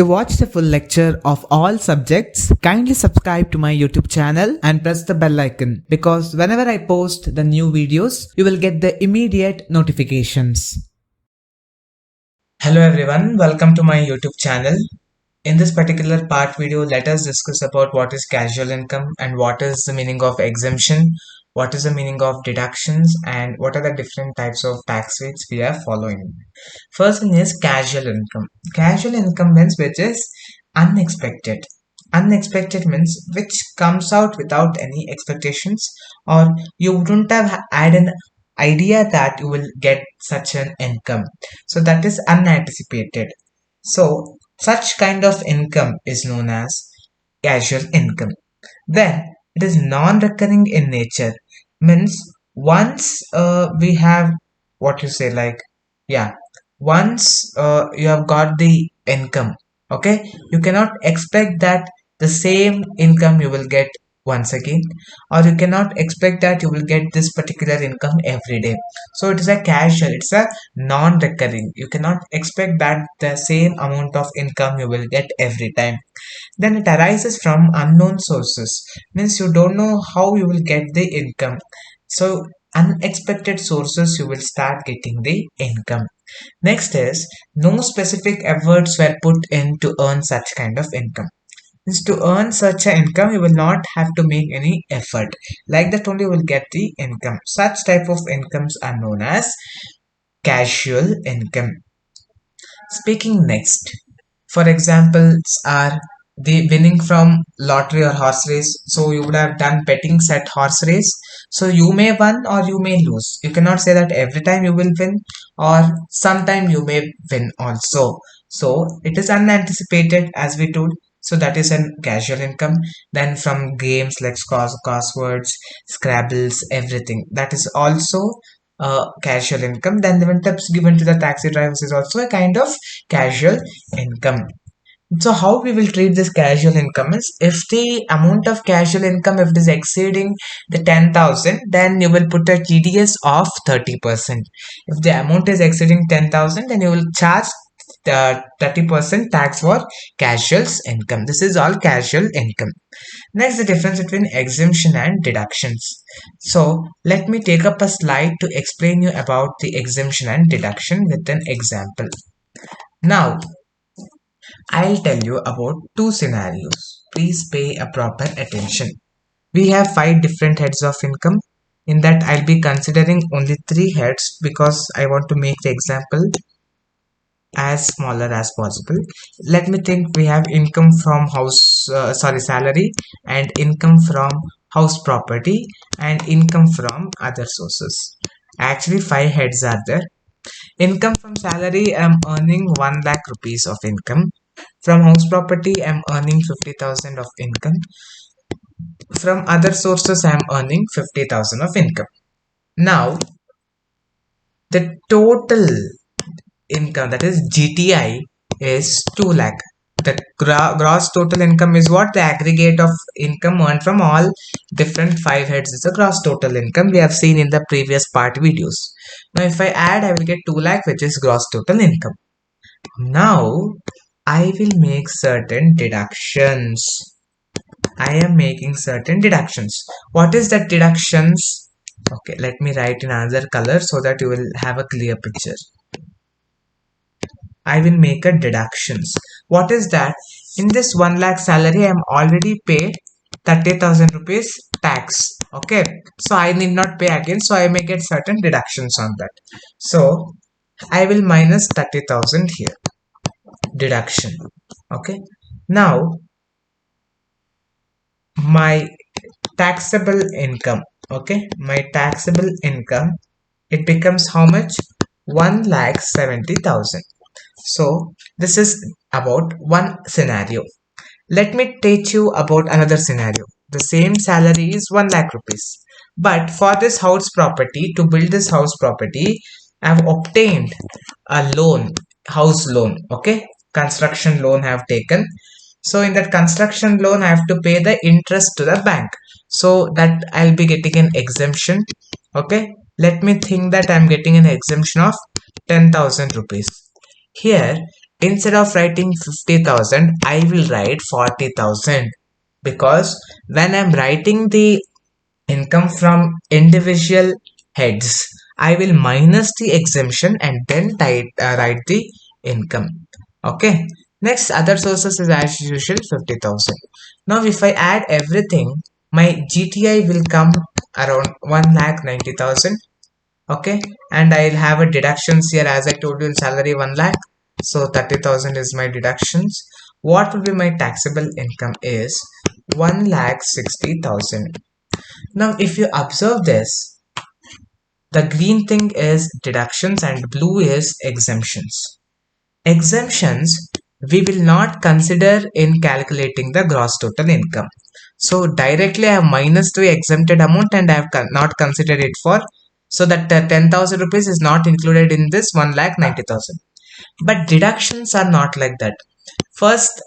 To watch the full lecture of all subjects, kindly subscribe to my YouTube channel and press the bell icon because whenever I post the new videos, you will get the immediate notifications. Hello everyone, welcome to my YouTube channel. In this particular part video, let us discuss about what is casual income and what is the meaning of exemption, what is the meaning of deductions, and what are the different types of tax rates we are following. First thing is casual income. Casual income means which is unexpected. Unexpected means which comes out without any expectations, or you wouldn't have had an idea that you will get such an income. So that is unanticipated. So such kind of income is known as casual income. Then it is non-recurring in nature, means once we have what you say like yeah once you have got the income, okay, you cannot expect that the same income you will get once again, or you cannot expect that you will get this particular income every day. So it is a casual, it's a non-recurring. You cannot expect that the same amount of income you will get every time. Then it arises from unknown sources, means you don't know how you will get the income. So unexpected sources you will start getting the income. Next is no specific efforts were put in to earn such kind of income. Means to earn such an income you will not have to make any effort, like that only you will get the income. Such type of incomes are known as casual income. Speaking next, for examples are the winning from lottery or horse race. So you would have done betting at horse race. So you may win or you may lose. You cannot say that every time you will win or sometime you may win also. So it is unanticipated as we told. So that is a casual income. Then from games like crosswords, Scrabbles, everything. That is also casual income. Then the tips given to the taxi drivers is also a kind of casual income. So how we will treat this casual income is if the amount of casual income, if it is exceeding the 10,000, then you will put a TDS of 30%. If the amount is exceeding 10,000, then you will charge the 30% tax for casual income. This is all casual income. Next, the difference between exemption and deductions. So let me take up a slide to explain you about the exemption and deduction with an example. Now, I'll tell you about two scenarios. Please pay a proper attention. We have 5 different heads of income. In that, I'll be considering only 3 heads because I want to make the example as smaller as possible. Let me think. We have income from salary, and income from house property, and income from other sources. Actually, 5 heads are there. Income from salary, I'm earning 1 lakh rupees of income. From house property, I'm earning 50,000 of income. From other sources, I'm earning 50,000 of income. Now, the total income, that is GTI, is 2 lakh. The gross total income is what? The aggregate of income earned from all different 5 heads is the gross total income we have seen in the previous part videos. Now, if I add, I will get 2 lakh, which is gross total income. Now, I will make certain deductions. I am making certain deductions. What is that deductions? Okay, let me write in another color so that you will have a clear picture. I will make a deductions. What is that? In this 1 lakh salary, I am already paid 30,000 rupees tax. Okay, so I need not pay again. So I may get certain deductions on that. So I will minus 30,000 here. Deduction. Okay, now my taxable income, okay, my taxable income, it becomes how much? 1,70,000. So this is about one scenario. Let me teach you about another scenario. The same salary is 1 lakh rupees, but for this house property, to build this house property, I have obtained a loan, house loan, okay, construction loan I have taken. So in that construction loan, I have to pay the interest to the bank. So that I'll be getting an exemption. Okay. Let me think that I'm getting an exemption of 10,000 rupees. Here, instead of writing 50,000, I will write 40,000, because when I'm writing the income from individual heads, I will minus the exemption and then write the income. Okay. Next, other sources is as usual 50,000. Now, if I add everything, my GTI will come around 1,90,000. Okay, and I'll have a deductions here, as I told you, in salary 1 lakh, so 30,000 is my deductions. What will be my taxable income is 1,60,000. Now if you observe this, the green thing is deductions and blue is exemptions. Exemptions we will not consider in calculating the gross total income. So directly I have minus the exempted amount and I have not considered it for, so that 10,000 rupees is not included in this 1,90,000. But deductions are not like that. First,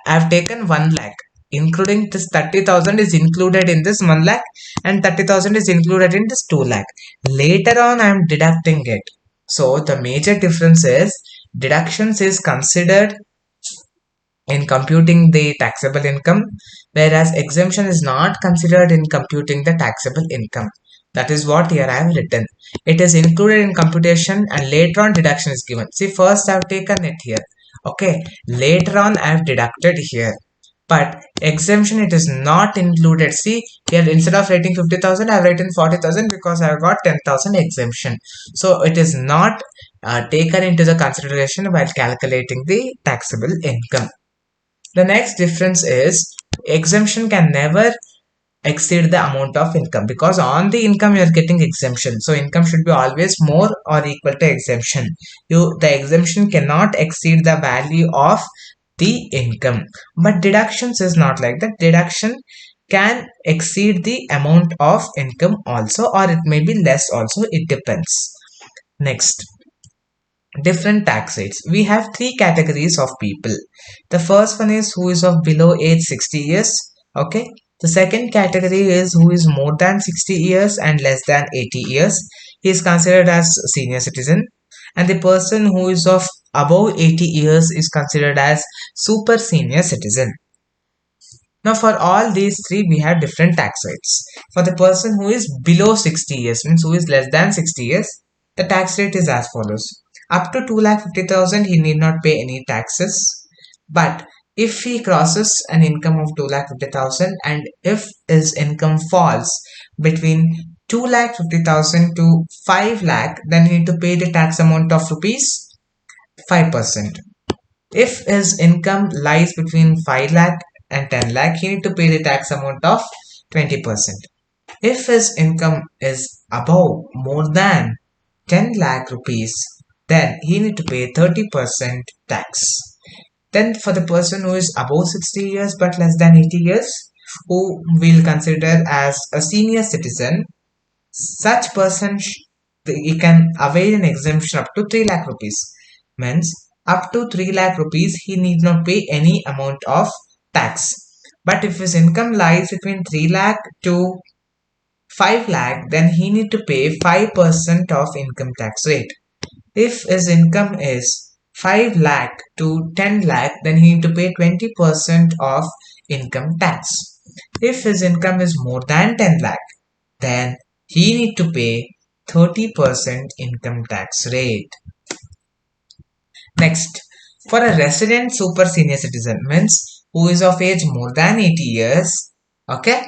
I have taken 1 lakh, including this 30,000 is included in this 1 lakh, and 30,000 is included in this 2 lakh. Later on, I am deducting it. So the major difference is deductions is considered in computing the taxable income, whereas exemption is not considered in computing the taxable income. That is what here I have written. It is included in computation and later on deduction is given. See, first I have taken it here. Okay, later on I have deducted here. But exemption, it is not included. See, here instead of writing 50,000, I have written 40,000 because I have got 10,000 exemption. So it is not taken into the consideration while calculating the taxable income. The next difference is exemption can never exceed the amount of income, because on the income you are getting exemption, so income should be always more or equal to exemption. The exemption cannot exceed the value of the income, but deductions is not like that. Deduction can exceed the amount of income also, or it may be less also, it depends. Next, different tax rates. We have three categories of people. The first one is who is of below age 60 years. Okay, the second category is who is more than 60 years and less than 80 years. He is considered as senior citizen. And the person who is of above 80 years is considered as super senior citizen. Now for all these three we have different tax rates. For the person who is below 60 years, means who is less than 60 years, the tax rate is as follows. Up to 2,50,000 he need not pay any taxes. But if he crosses an income of 2,50,000 and if his income falls between 2,50,000 to 5 lakh, then he need to pay the tax amount of rupees 5%. If his income lies between 5 lakh and 10 lakh, he need to pay the tax amount of 20%. If his income is above more than 10 lakh rupees, then he need to pay 30% tax. Then for the person who is above 60 years but less than 80 years, who we'll consider as a senior citizen, such person he can avail an exemption up to 3 lakh rupees. Means up to 3 lakh rupees he need not pay any amount of tax. But if his income lies between 3 lakh to 5 lakh, then he need to pay 5% of income tax rate. If his income is 5 lakh to 10 lakh, then he need to pay 20% of income tax. If his income is more than 10 lakh, then he need to pay 30% income tax rate. Next, for a resident super senior citizen, means who is of age more than 80 years, okay,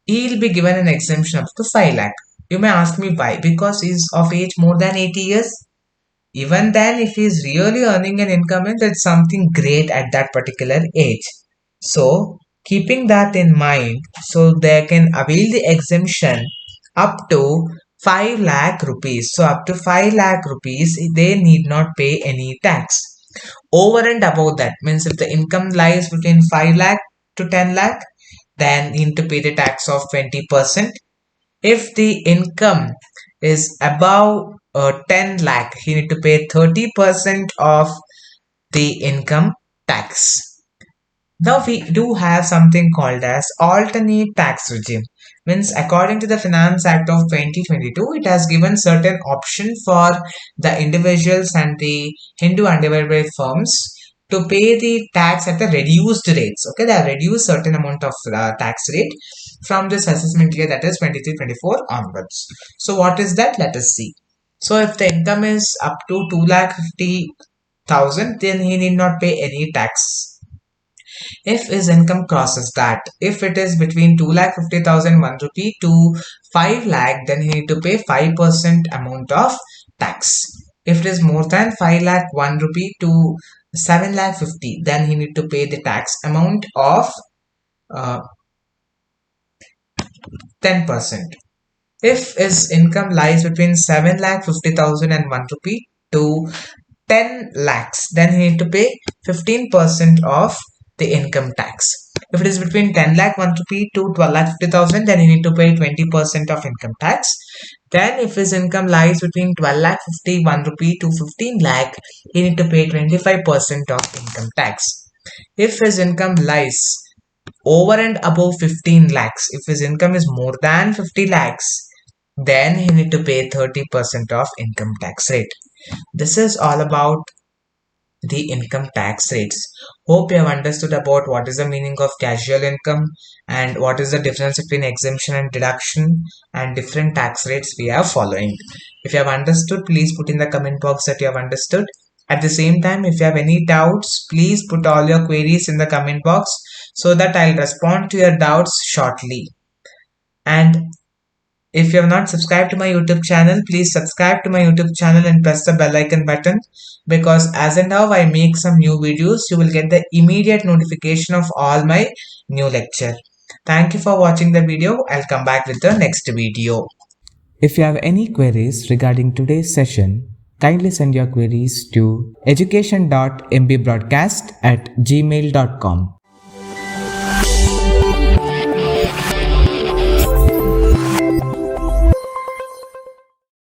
he will be given an exemption up to 5 lakh. You may ask me why? Because he is of age more than 80 years. Even then, if he is really earning an income, that's something great at that particular age. So keeping that in mind, so they can avail the exemption up to 5 lakh rupees. So up to 5 lakh rupees, they need not pay any tax. Over and above that, means if the income lies between 5 lakh to 10 lakh, then you need to pay the tax of 20%. If the income is above 10 lakh, he need to pay 30% of the income tax. Now we do have something called as alternate tax regime. Means according to the Finance Act of 2022, it has given certain option for the individuals and the Hindu undivided firms to pay the tax at the reduced rates. Okay, they have reduced certain amount of tax rate from this assessment year, that is 23-24 onwards. So what is that? Let us see. So if the income is up to 2,50,000, then he need not pay any tax. If his income crosses that, if it is between 2,50,000 rupee to 5 lakh, then he need to pay 5% amount of tax. If it is more than 5 lakh 1 rupee to 7 lakh 50, then he need to pay the tax amount of 10%. If his income lies between 7 lakh 50,000 and 1 rupee to 10 lakhs, then he need to pay 15% of the income tax. If it is between 10 lakh 1 rupee to 12 lakh 50,000, then he need to pay 20% of income tax. Then if his income lies between 12 lakh 51 rupee to 15 lakh, he need to pay 25% of income tax. If his income lies over and above 15 lakhs, if his income is more than 50 lakhs, then he need to pay 30% of income tax rate. This is all about the income tax rates. Hope you have understood about what is the meaning of casual income and what is the difference between exemption and deduction and different tax rates we are following. If you have understood, please put in the comment box that you have understood. At the same time, if you have any doubts, please put all your queries in the comment box so that I'll respond to your doubts shortly. And if you have not subscribed to my YouTube channel, please subscribe to my YouTube channel and press the bell icon button, because as and how I make some new videos, you will get the immediate notification of all my new lecture. Thank you for watching the video. I'll come back with the next video. If you have any queries regarding today's session, kindly send your queries to education.mbroadcast@gmail.com.